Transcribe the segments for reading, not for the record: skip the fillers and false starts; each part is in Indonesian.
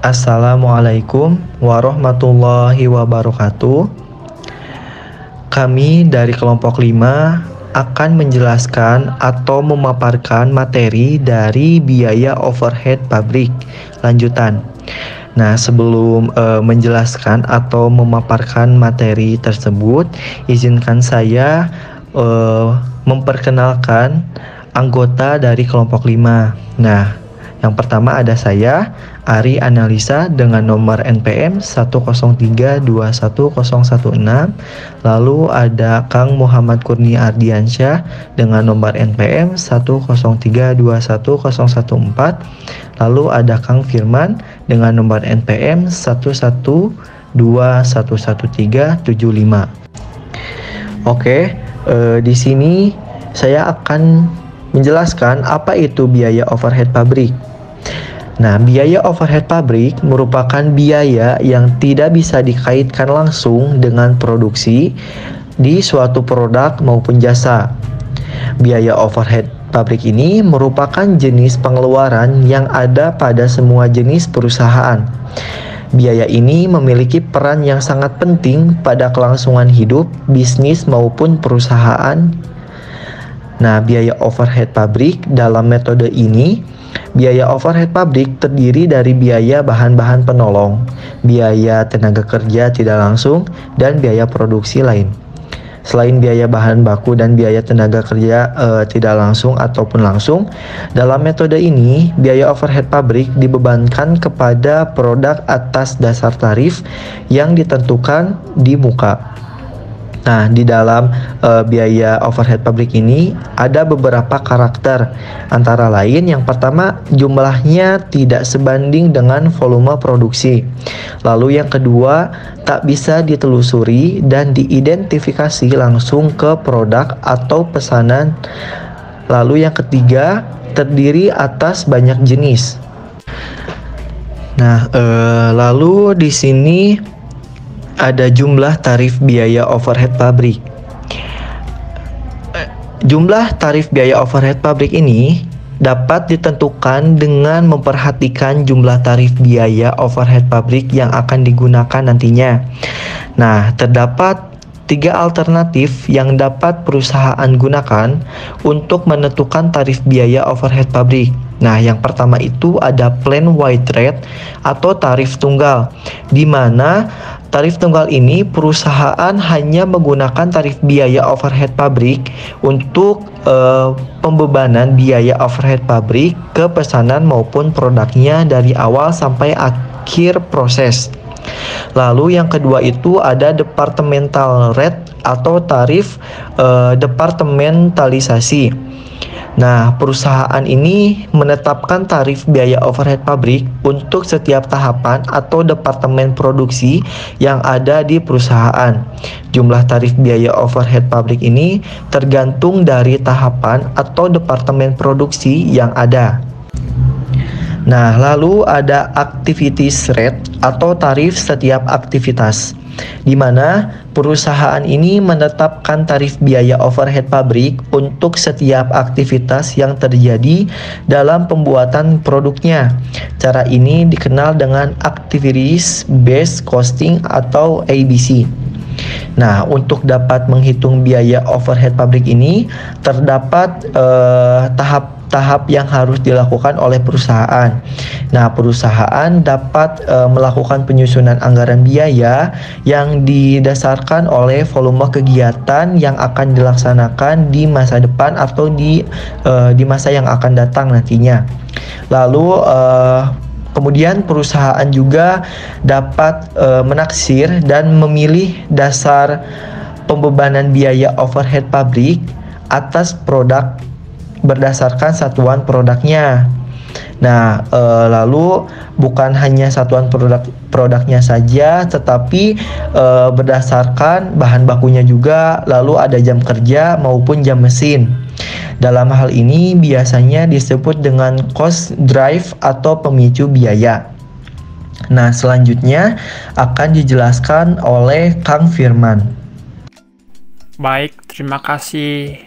Assalamualaikum warahmatullahi wabarakatuh. Kami dari kelompok 5 akan menjelaskan atau memaparkan materi dari biaya overhead pabrik. Lanjutan. Nah, sebelum menjelaskan atau memaparkan materi tersebut, izinkan saya memperkenalkan anggota dari kelompok 5. Nah, yang pertama ada saya, Ari Analisa, dengan nomor NPM 103211016. Lalu ada Kang Muhammad Kurnia Ardiansyah dengan nomor NPM 103211014. Lalu ada Kang Firman dengan nomor NPM 112111375. Oke, di sini saya akan menjelaskan apa itu biaya overhead pabrik. Nah, biaya overhead pabrik merupakan biaya yang tidak bisa dikaitkan langsung dengan produksi di suatu produk maupun jasa. Biaya overhead pabrik ini merupakan jenis pengeluaran yang ada pada semua jenis perusahaan. Biaya ini memiliki peran yang sangat penting pada kelangsungan hidup, bisnis maupun perusahaan. Nah, biaya overhead pabrik dalam metode ini, biaya overhead pabrik terdiri dari biaya bahan-bahan penolong, biaya tenaga kerja tidak langsung, dan biaya produksi lain. Selain biaya bahan baku dan biaya tenaga kerja tidak langsung ataupun langsung, dalam metode ini, biaya overhead pabrik dibebankan kepada produk atas dasar tarif yang ditentukan di muka. Nah, di dalam biaya overhead pabrik ini ada beberapa karakter. Antara lain, yang pertama, jumlahnya tidak sebanding dengan volume produksi. Lalu yang kedua, tak bisa ditelusuri dan diidentifikasi langsung ke produk atau pesanan. Lalu yang ketiga, terdiri atas banyak jenis. Nah, lalu di sini ada jumlah tarif biaya overhead pabrik. Jumlah tarif biaya overhead pabrik ini dapat ditentukan dengan memperhatikan jumlah tarif biaya overhead pabrik yang akan digunakan nantinya. Nah, terdapat 3 alternatif yang dapat perusahaan gunakan untuk menentukan tarif biaya overhead pabrik. Nah, yang pertama itu ada plan wide rate atau tarif tunggal, di mana tarif tunggal ini perusahaan hanya menggunakan tarif biaya overhead pabrik untuk pembebanan biaya overhead pabrik ke pesanan maupun produknya dari awal sampai akhir proses. Lalu yang kedua itu ada departmental rate atau tarif departementalisasi. Nah, perusahaan ini menetapkan tarif biaya overhead pabrik untuk setiap tahapan atau departemen produksi yang ada di perusahaan. Jumlah tarif biaya overhead pabrik ini tergantung dari tahapan atau departemen produksi yang ada. Nah, lalu ada activities rate atau tarif setiap aktivitas, di mana perusahaan ini menetapkan tarif biaya overhead pabrik untuk setiap aktivitas yang terjadi dalam pembuatan produknya. Cara ini dikenal dengan Activities Based Costing atau ABC. Nah, untuk dapat menghitung biaya overhead pabrik ini, terdapat tahap yang harus dilakukan oleh perusahaan. Nah, perusahaan dapat melakukan penyusunan anggaran biaya yang didasarkan oleh volume kegiatan yang akan dilaksanakan di masa depan atau di masa yang akan datang nantinya. Lalu kemudian perusahaan juga dapat menaksir dan memilih dasar pembebanan biaya overhead pabrik atas produk berdasarkan satuan produknya. Nah, lalu bukan hanya satuan produknya saja, tetapi berdasarkan bahan bakunya juga, lalu ada jam kerja maupun jam mesin. Dalam hal ini biasanya disebut dengan cost drive atau pemicu biaya. Nah, selanjutnya akan dijelaskan oleh Kang Firman. Baik, terima kasih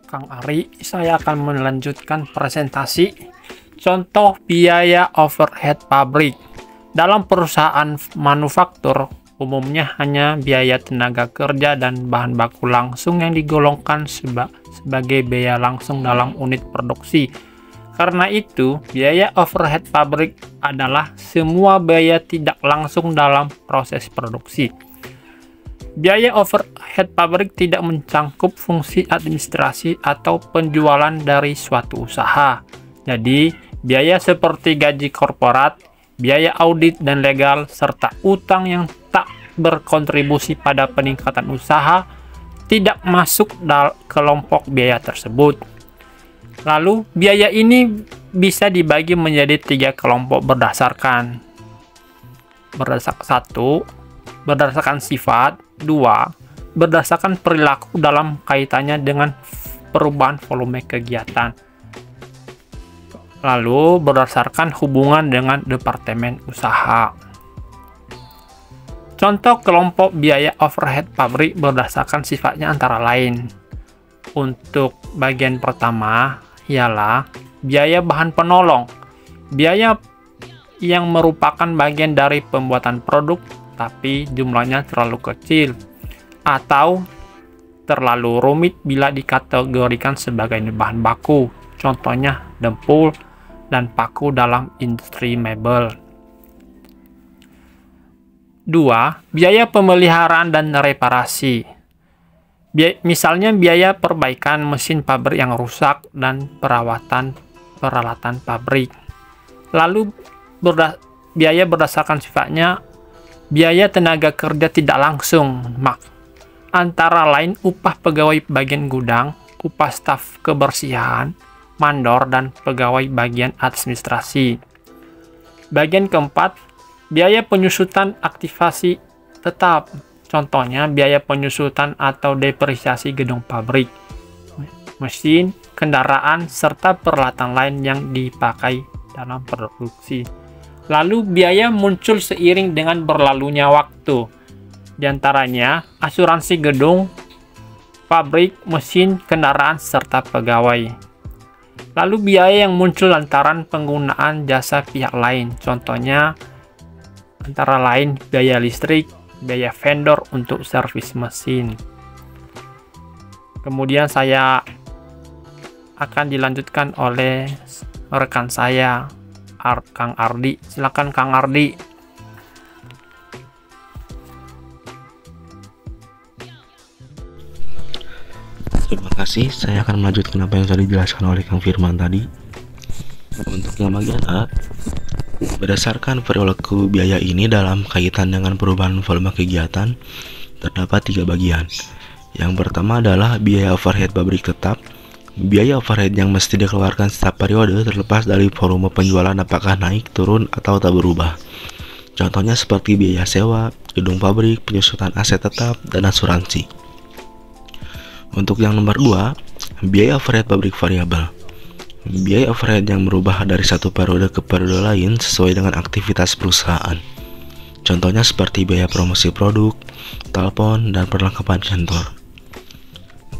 Kang Ari. Saya akan melanjutkan presentasi Contoh biaya overhead pabrik. Dalam perusahaan manufaktur, umumnya hanya biaya tenaga kerja dan bahan baku langsung yang digolongkan sebagai biaya langsung dalam unit produksi. Karena itu, biaya overhead pabrik adalah semua biaya tidak langsung dalam proses produksi. Biaya overhead pabrik tidak mencangkup fungsi administrasi atau penjualan dari suatu usaha. Jadi, biaya seperti gaji korporat, biaya audit dan legal, serta utang yang tak berkontribusi pada peningkatan usaha tidak masuk dalam kelompok biaya tersebut. Lalu, biaya ini bisa dibagi menjadi 3 kelompok berdasarkan 1. Berdasarkan sifat. 2. Berdasarkan perilaku dalam kaitannya dengan perubahan volume kegiatan. Lalu, berdasarkan hubungan dengan departemen usaha. Contoh kelompok biaya overhead pabrik berdasarkan sifatnya antara lain. Untuk bagian pertama ialah biaya bahan penolong. Biaya yang merupakan bagian dari pembuatan produk tapi jumlahnya terlalu kecil atau terlalu rumit bila dikategorikan sebagai bahan baku. Contohnya dempul dan paku dalam industri mebel. 2. Biaya pemeliharaan dan reparasi. Misalnya biaya perbaikan mesin pabrik yang rusak dan perawatan peralatan pabrik. Lalu biaya berdasarkan sifatnya biaya tenaga kerja tidak langsung, antara lain upah pegawai bagian gudang, upah staf kebersihan, mandor, dan pegawai bagian administrasi. Bagian keempat, biaya penyusutan aktivasi tetap. Contohnya biaya penyusutan atau depresiasi gedung pabrik, mesin, kendaraan, serta peralatan lain yang dipakai dalam produksi. Lalu biaya muncul seiring dengan berlalunya waktu. Di antaranya asuransi gedung, pabrik, mesin, kendaraan, serta pegawai. Lalu biaya yang muncul lantaran penggunaan jasa pihak lain. Contohnya antara lain biaya listrik, biaya vendor untuk servis mesin. Kemudian saya akan dilanjutkan oleh rekan saya, Kang Ardi. Silakan Kang Ardi. Terima kasih, saya akan melanjutkan apa yang sudah dijelaskan oleh Kang Firman tadi. Untuk yang bagian A, berdasarkan perilaku biaya ini dalam kaitan dengan perubahan volume kegiatan, terdapat 3 bagian. Yang pertama adalah biaya overhead pabrik tetap. Biaya overhead yang mesti dikeluarkan setiap periode terlepas dari volume penjualan apakah naik, turun, atau tak berubah. Contohnya seperti biaya sewa, gedung pabrik, penyusutan aset tetap, dan asuransi. Untuk yang nomor 2, biaya overhead pabrik variabel. Biaya overhead yang berubah dari satu periode ke periode lain sesuai dengan aktivitas perusahaan. Contohnya seperti biaya promosi produk, telepon, dan perlengkapan kantor.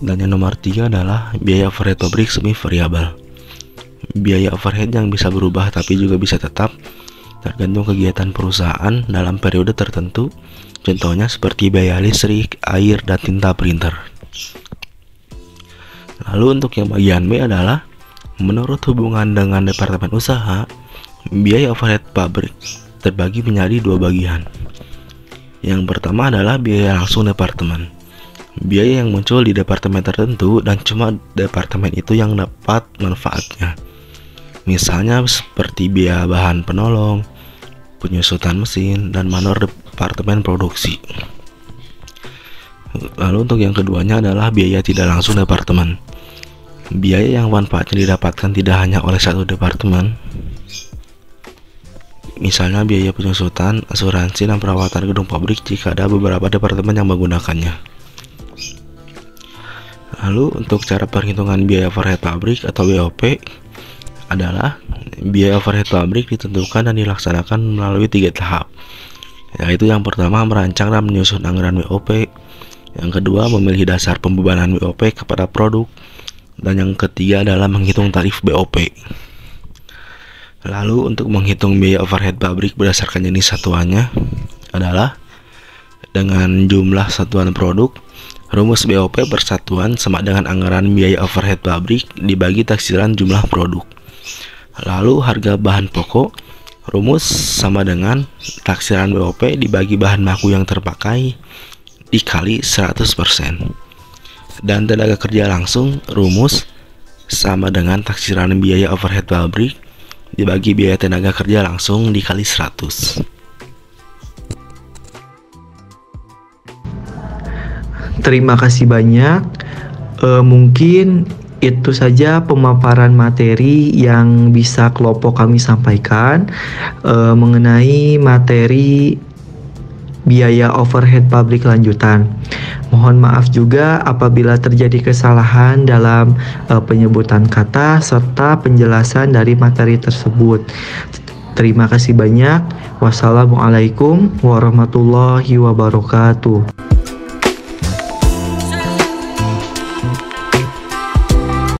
Dan yang nomor 3 adalah biaya overhead pabrik semi variabel. Biaya overhead yang bisa berubah tapi juga bisa tetap tergantung kegiatan perusahaan dalam periode tertentu. Contohnya seperti biaya listrik, air, dan tinta printer. Lalu untuk yang bagian B adalah menurut hubungan dengan departemen usaha, biaya overhead pabrik terbagi menjadi 2 bagian. Yang pertama adalah biaya langsung departemen. Biaya yang muncul di departemen tertentu dan cuma departemen itu yang dapat manfaatnya. Misalnya seperti biaya bahan penolong, penyusutan mesin, dan mandor departemen produksi. Lalu untuk yang keduanya adalah biaya tidak langsung departemen. Biaya yang manfaatnya didapatkan tidak hanya oleh satu departemen. Misalnya biaya penyusutan, asuransi, dan perawatan gedung pabrik jika ada beberapa departemen yang menggunakannya. Lalu untuk cara perhitungan biaya overhead pabrik atau BOP adalah biaya overhead pabrik ditentukan dan dilaksanakan melalui 3 tahap, yaitu yang pertama merancang dan menyusun anggaran BOP, yang kedua memilih dasar pembebanan BOP kepada produk, dan yang ketiga adalah menghitung tarif BOP. Lalu untuk menghitung biaya overhead pabrik berdasarkan jenis satuannya adalah dengan jumlah satuan produk. Rumus BOP per satuan sama dengan anggaran biaya overhead pabrik dibagi taksiran jumlah produk. Lalu harga bahan pokok, rumus sama dengan taksiran BOP dibagi bahan baku yang terpakai dikali 100%. Dan tenaga kerja langsung, rumus sama dengan taksiran biaya overhead pabrik dibagi biaya tenaga kerja langsung dikali 100. Terima kasih banyak. Mungkin itu saja pemaparan materi yang bisa kelompok kami sampaikan mengenai materi biaya overhead pabrik lanjutan. Mohon maaf juga apabila terjadi kesalahan dalam penyebutan kata serta penjelasan dari materi tersebut. Terima kasih banyak. Wassalamualaikum warahmatullahi wabarakatuh.